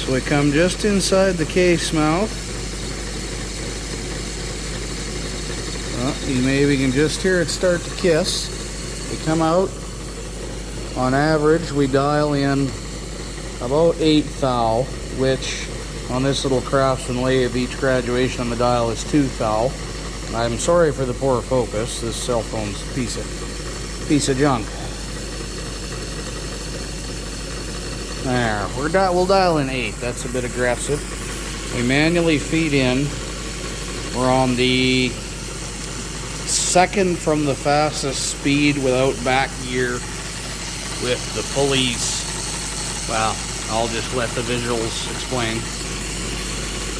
So we come just inside the case mouth. Well, you maybe can just hear it start to kiss. We come out. On average, we dial in about 8 thou, which on this little craftsman lathe, each graduation on the dial is 2 thou. I'm sorry for the poor focus. This cell phone's a piece of junk. There, we'll dial in 8. That's a bit aggressive. We manually feed in. We're on the second from the fastest speed without back gear with the pulleys. Well, I'll just let the visuals explain.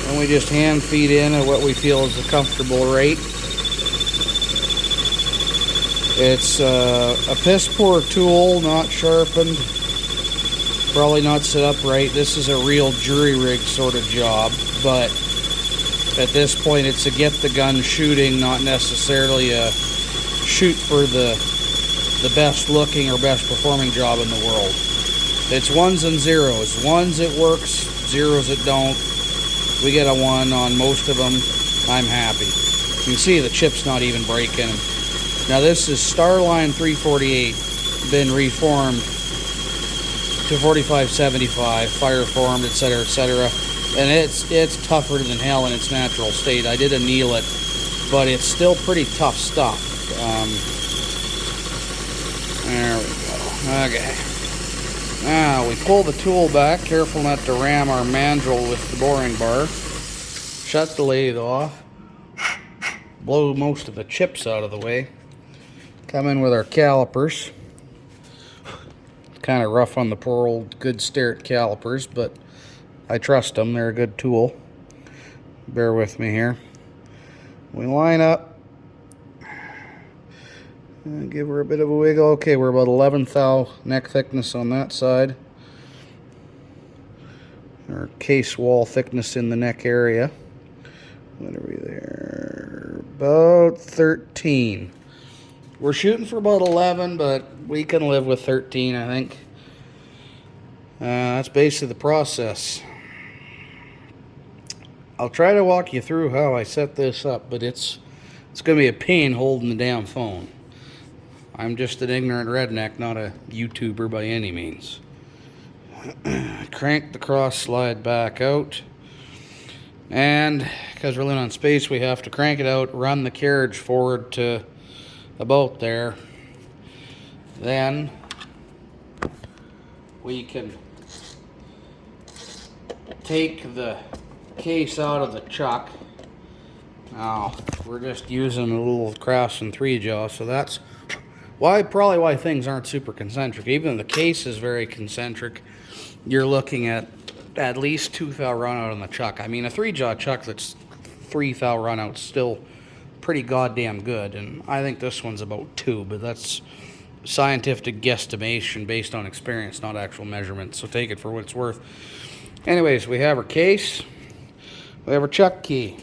And we just hand feed in at what we feel is a comfortable rate. It's a piss poor tool, not sharpened. Probably not set up right. This is a real jury rig sort of job, but at this point it's a get the gun shooting, not necessarily a shoot for the best looking or best performing job in the world. It's ones and zeros. Ones it works, zeros it don't. We get a 1 on most of them. I'm happy. You can see the chip's not even breaking. Now this is Starline 348, been reformed to 4575, fire formed, etc., etc. And it's tougher than hell in its natural state. I did anneal it, but it's still pretty tough stuff. There we go. Okay. Now we pull the tool back, careful not to ram our mandrel with the boring bar. Shut the lathe off. Blow most of the chips out of the way. Come in with our calipers. Kind of rough on the poor old good Start calipers, but I trust them. They're a good tool. Bear with me here. We line up. And give her a bit of a wiggle. Okay, we're about 11 thou neck thickness on that side. Our case wall thickness in the neck area. What are we there? About 13. We're shooting for about 11, but we can live with 13, I think. That's basically the process. I'll try to walk you through how I set this up, but it's going to be a pain holding the damn phone. I'm just an ignorant redneck, not a YouTuber by any means. Crank the cross slide back out. And because we're living on space, we have to crank it out, run the carriage forward to about there. Then we can take the case out of the chuck. Now, we're just using a little Craftsman 3-jaw, so that's probably why things aren't super concentric. Even the case is very concentric. You're looking at least 2 thou run out on the chuck. I mean, a 3-jaw chuck that's 3 thou run out's still pretty goddamn good, and I think this one's about 2, but that's scientific guesstimation based on experience, not actual measurements, so take it for what it's worth. Anyways, we have our case, we have our chuck key.